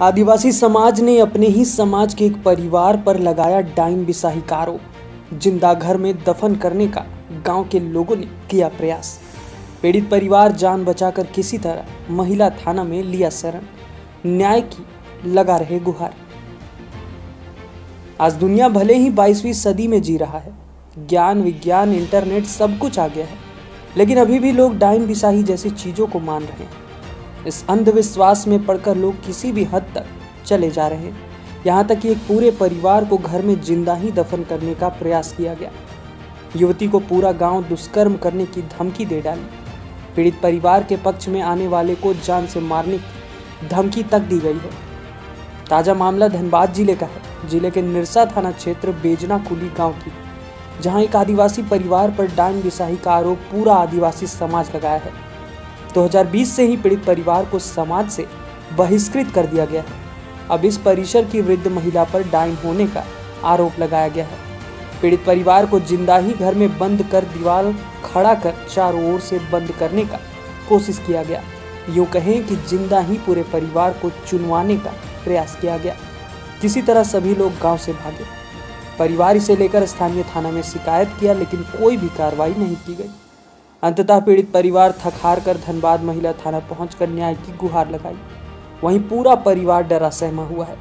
आदिवासी समाज ने अपने ही समाज के एक परिवार पर लगाया डाइन बिसाही का आरोप। जिंदा घर में दफन करने का गांव के लोगों ने किया प्रयास। पीड़ित परिवार जान बचाकर किसी तरह महिला थाना में लिया शरण। न्याय की लगा रहे गुहार। आज दुनिया भले ही 22वीं सदी में जी रहा है, ज्ञान विज्ञान इंटरनेट सब कुछ आ गया है, लेकिन अभी भी लोग डाइन बिसाही जैसी चीजों को मान रहे हैं। इस अंधविश्वास में पड़कर लोग किसी भी हद तक चले जा रहे हैं। यहाँ तक कि एक पूरे परिवार को घर में जिंदा ही दफन करने का प्रयास किया गया। युवती को पूरा गांव दुष्कर्म करने की धमकी दे डाली। पीड़ित परिवार के पक्ष में आने वाले को जान से मारने की धमकी तक दी गई है। ताजा मामला धनबाद जिले का है। जिले के निरसा थाना क्षेत्र बेजना कुली गाँव की, जहाँ एक आदिवासी परिवार पर डाइन बिसाही का आरोप पूरा आदिवासी समाज लगाया है। 2020 से ही पीड़ित परिवार को समाज से बहिष्कृत कर दिया गया है। अब इस परिसर की वृद्ध महिला पर डाइन होने का आरोप लगाया गया है। पीड़ित परिवार को जिंदा ही घर में बंद कर दीवार खड़ा कर चारों ओर से बंद करने का कोशिश किया गया। यूं कहें कि जिंदा ही पूरे परिवार को चुनवाने का प्रयास किया गया। किसी तरह सभी लोग गांव से भागे। परिवार इसे लेकर स्थानीय थाना में शिकायत किया, लेकिन कोई भी कार्रवाई नहीं की गई। अंततः पीड़ित परिवार थक हार कर धनबाद महिला थाना पहुंचकर न्याय की गुहार लगाई। वहीं पूरा परिवार डरा सहमा हुआ है।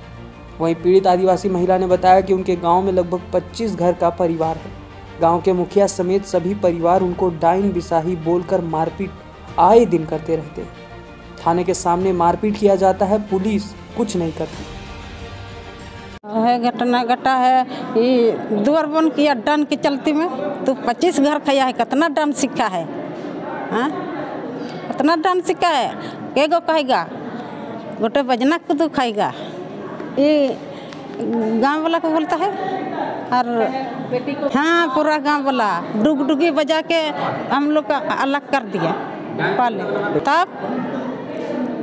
वहीं पीड़ित आदिवासी महिला ने बताया कि उनके गांव में लगभग 25 घर का परिवार है। गांव के मुखिया समेत सभी परिवार उनको डाइन बिसाही बोलकर मारपीट आए दिन करते रहते हैं। थाने के सामने मारपीट किया जाता है, पुलिस कुछ नहीं करती। घटना घटा है ये दुआर बन किया डन के चलती में तो 25 घर खाया है। कितना डन सीखा है, हाँ कितना डन सीखा है। के गो कहेगा गोटे बजना को तो खाएगा। ये गांव वाला को बोलता है और हाँ पूरा गांव वाला डुगडुगी बजा के हम लोग का अलग कर दिया पहले। तब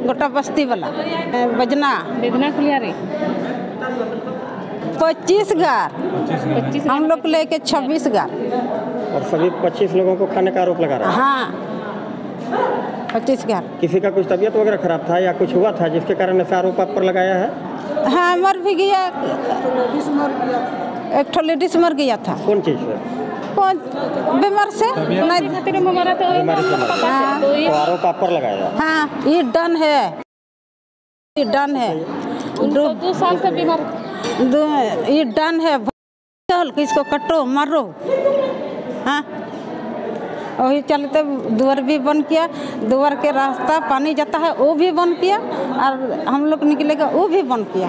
गोटा बस्ती वाला बजना खुलियारी 25 घर, हम लोग लेके 26 घर और सभी 25 लोगों को खाने का आरोप लगा रहा है। हाँ 25 घर। किसी का कुछ तबीयत वगैरह खराब था या कुछ हुआ था जिसके कारण ऐसा आरोप आप पर लगाया है? हाँ मर भी गया, एक ठो लेडीज मर गया था। कौन चीज से? कौन बीमार से नहीं बीमारी से। हाँ। तो आरोप आप पर लगाया? हाँ ये डन है, ये डन है। 2 साल से बीमार ये डन है। इसको कटो मारो, हाँ वही चलते दुआर भी बंद किया। दुआर के रास्ता पानी जाता है वो भी बंद किया और हम लोग निकलेगा वो भी बंद किया।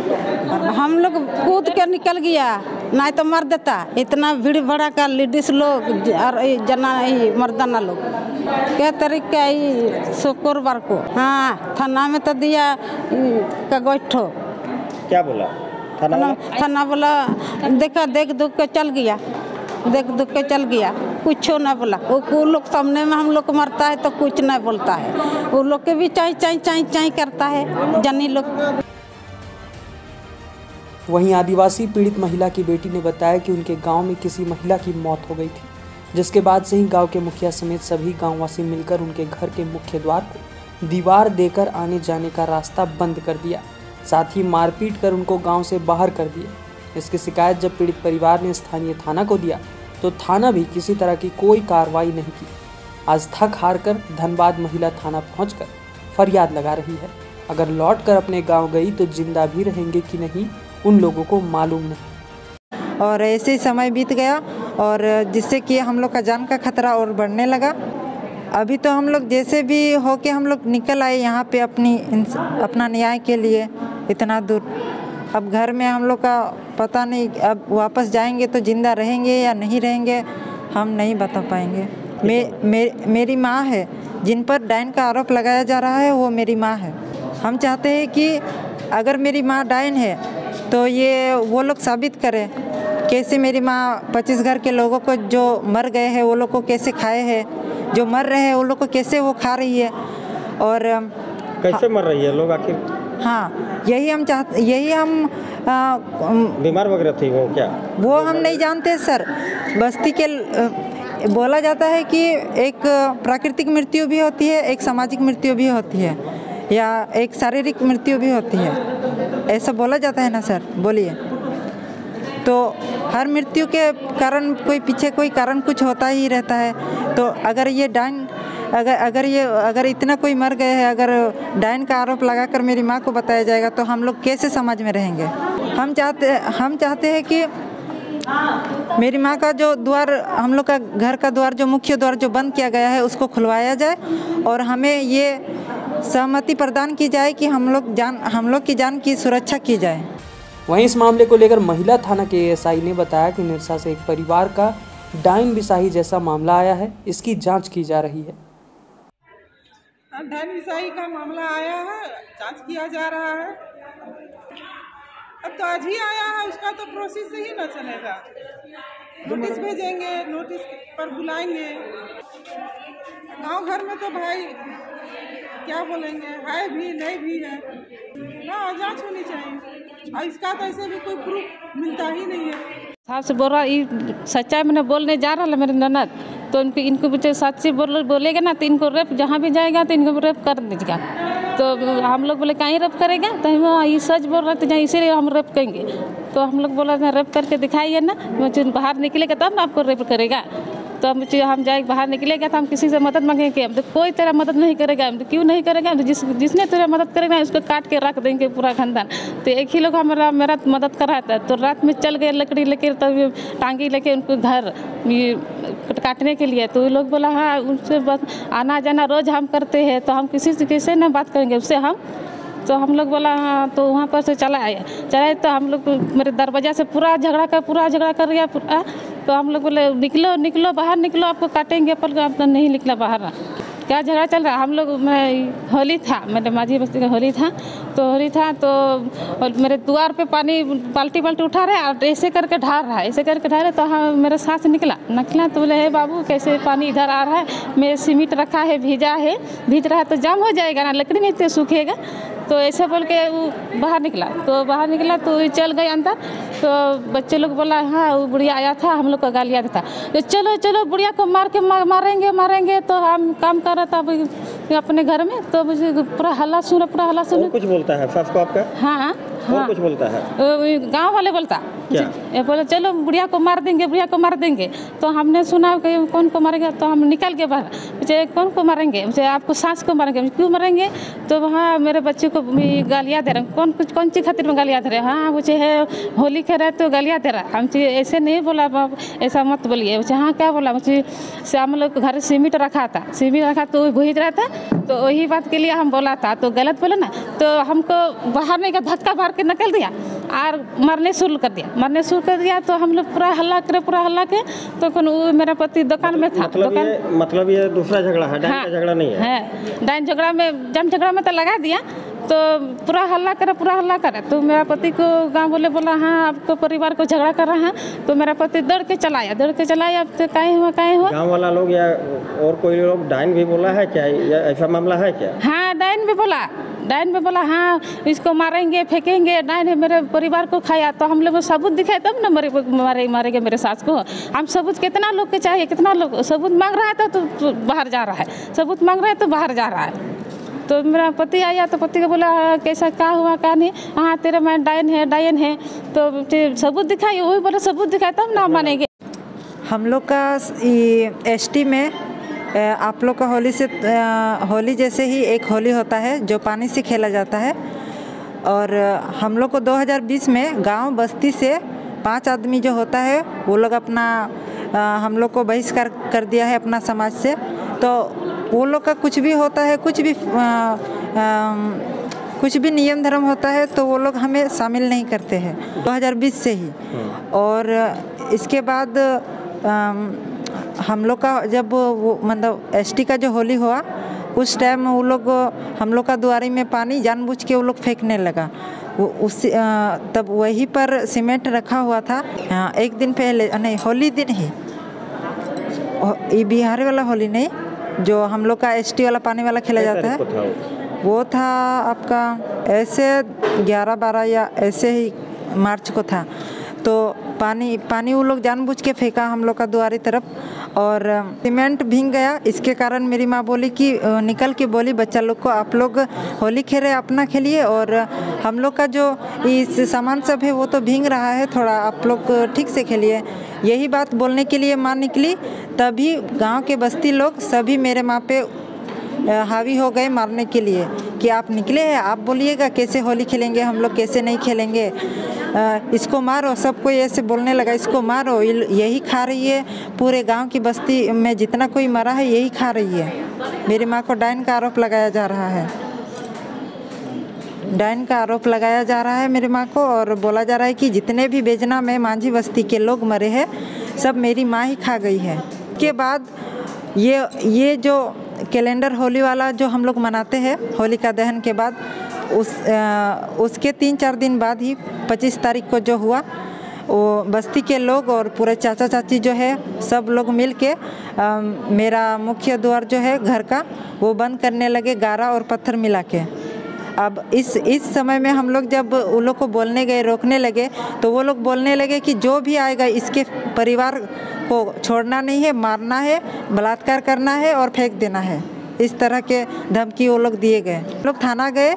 और हम लोग कूद के निकल गया, नहीं तो मार देता। इतना भीड़ भड़ा का लेडीज लोग और जना मर्दाना लोग क्या तरीका शुक्रवार को हाँ थाना में तो दिया कागज ठो। क्या बोला थाना बोला देखा देख दुख के चल गया, देख दुख के चल गया, कुछ ना बोला। वो लोग सामने में हम लोग को मरता है तो कुछ नहीं बोलता है। वो लोग के भी चाई चाई चाई चाई करता है जानी लोग। वहीं आदिवासी पीड़ित महिला की बेटी ने बताया कि उनके गांव में किसी महिला की मौत हो गई थी, जिसके बाद से ही गांव के मुखिया समेत सभी गांववासी मिलकर उनके घर के मुख्य द्वार को दीवार देकर आने जाने का रास्ता बंद कर दिया। साथ ही मारपीट कर उनको गांव से बाहर कर दिया। इसकी शिकायत जब पीड़ित परिवार ने स्थानीय थाना को दिया तो थाना भी किसी तरह की कोई कार्रवाई नहीं की। आज थक हार कर धनबाद महिला थाना पहुंचकर फरियाद लगा रही है। अगर लौट कर अपने गांव गई तो जिंदा भी रहेंगे कि नहीं उन लोगों को मालूम नहीं। और ऐसे ही समय बीत गया और जिससे कि हम लोग का जान का खतरा और बढ़ने लगा। अभी तो हम लोग जैसे भी हो के हम लोग निकल आए यहाँ पे अपना न्याय के लिए इतना दूर। अब घर में हम लोग का पता नहीं, अब वापस जाएंगे तो जिंदा रहेंगे या नहीं रहेंगे हम नहीं बता पाएंगे। मेरी माँ है जिन पर डाइन का आरोप लगाया जा रहा है, वो मेरी माँ है। हम चाहते हैं कि अगर मेरी माँ डाइन है तो ये वो लोग साबित करें कैसे मेरी माँ 25 घर के लोगों को जो मर गए हैं वो लोग को कैसे खाए हैं, जो मर रहे हैं वो लोग को कैसे वो खा रही है और कैसे मर रही है लोग आखिर। हाँ यही हम बीमार वगैरह थी वो क्या? वो हम नहीं जानते सर। बस्ती के बोला जाता है कि एक प्राकृतिक मृत्यु भी होती है, एक सामाजिक मृत्यु भी होती है। या एक शारीरिक मृत्यु भी होती है, ऐसा बोला जाता है ना सर, बोलिए। तो हर मृत्यु के कारण कोई पीछे कोई कारण कुछ होता ही रहता है। तो अगर ये डाइन अगर इतना कोई मर गए हैं, अगर डाइन का आरोप लगाकर मेरी माँ को बताया जाएगा तो हम लोग कैसे समाज में रहेंगे। हम चाहते हैं कि मेरी माँ का जो द्वार, हम लोग का घर का द्वार, जो मुख्य द्वार जो बंद किया गया है उसको खुलवाया जाए और हमें ये सहमति प्रदान की जाए कि हम लोग की जान की सुरक्षा की जाए। वहीं इस मामले को लेकर महिला थाना के एएसआई ने बताया कि निरसा से एक परिवार का डाइन बिसाही जैसा मामला आया है, इसकी जांच की जा रही है। डाइन बिसाही का मामला आया है, जांच किया जा रहा है। अब तो आज ही आया है, उसका तो प्रोसेस से ही ना चलेगा। नोटिस भेजेंगे, नोटिस पर बुलाएंगे। गांव घर में तो भाई क्या बोलेंगे, है भी नहीं भी है ना, जांच होनी चाहिए। और इसका तो ऐसे भी कोई प्रूफ मिलता ही नहीं है। साहब से बोल रहा ये सच्चाई मैंने बोलने जा रहा है मेरे ननद, तो इनको बच्चे सच्ची बोलेगा ना तो इनको रेप जहाँ भी जाएगा तो इनको रेप कर दीजिएगा। तो हम लोग बोले कहीं रेप करेगा, तो हम ये सच बोल रहे थे इसीलिए हम रेप करेंगे। तो हम लोग बोला था रेप करके दिखाइए ना, बाहर निकलेगा तब ना आपको रेप करेगा। तो हम जाए बाहर निकलेगा तो हम किसी से मदद मांगेंगे, तो कोई तेरा मदद नहीं करेगा। तो क्यों नहीं करेगा, तो जिसने तेरा मदद करेगा उसको काट के रख देंगे पूरा खानदान। तो एक ही लोग मेरा मदद कर रहा था, तो रात में चल गए लकड़ी लेके, तो टांगी लेके उनको घर काटने के लिए। तो लोग बोला हाँ उनसे बस आना जाना रोज़ हम करते हैं, तो हम किसी से कैसे ना बात करेंगे उससे हम। तो हम लोग बोला हाँ, तो वहाँ पर से चलाए तो हम लोग मेरे दरवाजा से पूरा झगड़ा कर रहा पूरा। तो हम लोग बोले निकलो बाहर निकलो, आपको काटेंगे, पर आप नहीं निकला बाहर। क्या झगड़ा चल रहा, हम लोग होली था, मेरे माझी बस्ती का होली था, तो मेरे द्वार पे पानी बाल्टी उठा रहा है और ऐसे करके ढार रहा है, तो हाँ मेरा सास निकला तो बोले हे बाबू कैसे पानी इधर आ रहा है, मैं सीमेंट रखा है भीज रहा है तो जाम हो जाएगा ना, लकड़ी नहीं तो सूखेगा। तो ऐसे बोल के वो बाहर निकला तो चल गए अंदर। तो बच्चे लोग बोला हाँ वो बुढ़िया आया था, हम लोग को गालियाँ देता, तो चलो बुढ़िया को मारेंगे। तो हम काम कर रहा था अपने घर में, तो मुझे पूरा हल्ला सुना। कुछ बोलता है सास को आपका? हाँ कुछ बोलता है, गांव वाले बोलता क्या? बोले चलो बुढ़िया को मार देंगे। तो हमने सुना कि कौन को मारेंगे, तो हम निकल के बाहर, मुझे कौन को मारेंगे, मुझे आपको सास को मारेंगे। क्यों मारेंगे, तो वहाँ मेरे बच्चे को गालियाँ दे रहे, कौन सी खातिर में गालियाँ दे रहे। हाँ मुझे है होली कह रहे तो गालियाँ दे रहा। हम ऐसे नहीं बोला बाप, ऐसा मत बोलिए। मुझे हाँ क्या बोला, मुझे हम लोग घर सीमेंट रखा था तो भूज रहा था, तो वही बात के लिए हम बोला था, तो गलत बोला ना। तो हमको बाहर नहीं का धक्का मार के निकल दिया और मरने शुरू कर दिया। तो हम लोग पूरा हल्ला के तो वो मेरा पति दुकान में था। मतलब ये दूसरा झगड़ा है, डाइन का झगड़ा नहीं है। डाइन झगड़ा में तो लगा दिया, तो पूरा हल्ला करे। तो मेरा पति को गाँव बोला हाँ आपको परिवार को झगड़ा कर रहा है। तो मेरा पति दौड़ के चलाया। अब तो काहे हुआ गाँव वाला लोग या और कोई लोग डाइन भी बोला है क्या, ऐसा मामला है क्या? हाँ डाइन भी बोला हाँ इसको मारेंगे फेंकेंगे, डाइन है मेरे परिवार को खाया। तो हम लोग सबूत दिखाए तब ना मारेंगे मेरे सास को। हम सबूत कितना लोग के चाहिए, कितना लोग सबूत मांग रहा है तो बाहर जा रहा है, सबूत मांग रहा है तो बाहर जा रहा है। तो मेरा पति आया तो पति को बोला कैसा क्या हुआ क्या नहीं, हाँ तेरा मैं डाइन है। तो सबूत दिखाइए, वही बोला सबूत दिखाए तब ना मानेंगे। हम लोग का एसटी में आप लोग का होली जैसे ही एक होली होता है जो पानी से खेला जाता है। और हम लोग को 2020 में गांव बस्ती से 5 आदमी जो होता है वो लोग अपना हम लोग को बहिष्कार कर दिया है अपना समाज से। तो वो लोग का कुछ भी होता है, कुछ भी नियम धर्म होता है तो वो लोग हमें शामिल नहीं करते हैं 2020 से ही। और इसके बाद हम लोग का जब वो मतलब एसटी का जो होली हुआ उस टाइम वो लोग हम लोग का दुआरी में पानी जानबूझ के वो लोग फेंकने लगा। तब वहीं पर सीमेंट रखा हुआ था। एक दिन पहले नहीं, होली दिन ही, ये बिहार वाला होली नहीं, जो हम लोग का एसटी वाला पानी वाला खेला जाता है वो था आपका ऐसे 11-12 या ऐसे ही मार्च को था। तो पानी वो लोग जानबूझ के फेंका हम लोग का द्वारी तरफ, और सीमेंट भीग गया। इसके कारण मेरी माँ बोली कि निकल के बोली बच्चा लोग को, आप लोग होली खेल रहे अपना खेलिए, और हम लोग का जो इस सामान सब है वो तो भीग रहा है, थोड़ा आप लोग ठीक से खेलिए। यही बात बोलने के लिए माँ निकली, तभी गांव के बस्ती लोग सभी मेरे माँ पे हावी हो गए मारने के लिए कि आप निकले हैं, आप बोलिएगा कैसे होली खेलेंगे हम लोग, कैसे नहीं खेलेंगे, इसको मारो। सब कोई ऐसे बोलने लगा, इसको मारो, यही खा रही है, पूरे गांव की बस्ती में जितना कोई मरा है यही खा रही है। मेरी माँ को डायन का आरोप लगाया जा रहा है, डायन का आरोप लगाया जा रहा है मेरी माँ को, और बोला जा रहा है कि जितने भी बेजना में मांझी बस्ती के लोग मरे हैं सब मेरी माँ ही खा गई है। के बाद ये जो कैलेंडर होली वाला जो हम लोग मनाते हैं होलिका दहन के बाद, उसके 3-4 दिन बाद ही 25 तारीख को जो हुआ, वो बस्ती के लोग और पूरे चाचा चाची जो है सब लोग मिल के मेरा मुख्य द्वार जो है घर का वो बंद करने लगे, गारा और पत्थर मिला के। अब इस समय में हम लोग जब वो लोग को बोलने गए, रोकने लगे, तो वो लोग बोलने लगे कि जो भी आएगा इसके परिवार को छोड़ना नहीं है, मारना है, बलात्कार करना है और फेंक देना है। इस तरह के धमकी वो लोग दिए गए। लोग थाना गए,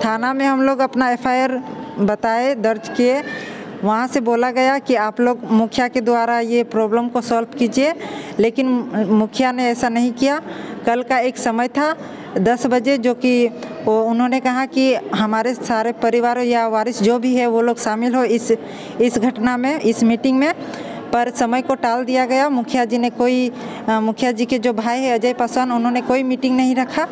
थाना में हम लोग अपना FIR बताए, दर्ज किए। वहाँ से बोला गया कि आप लोग मुखिया के द्वारा ये प्रॉब्लम को सॉल्व कीजिए, लेकिन मुखिया ने ऐसा नहीं किया। कल का एक समय था 10 बजे, जो कि उन्होंने कहा कि हमारे सारे परिवार या वारिस जो भी है वो लोग शामिल हो इस घटना में, इस मीटिंग में, पर समय को टाल दिया गया। मुखिया जी के जो भाई है अजय पासवान, उन्होंने कोई मीटिंग नहीं रखा।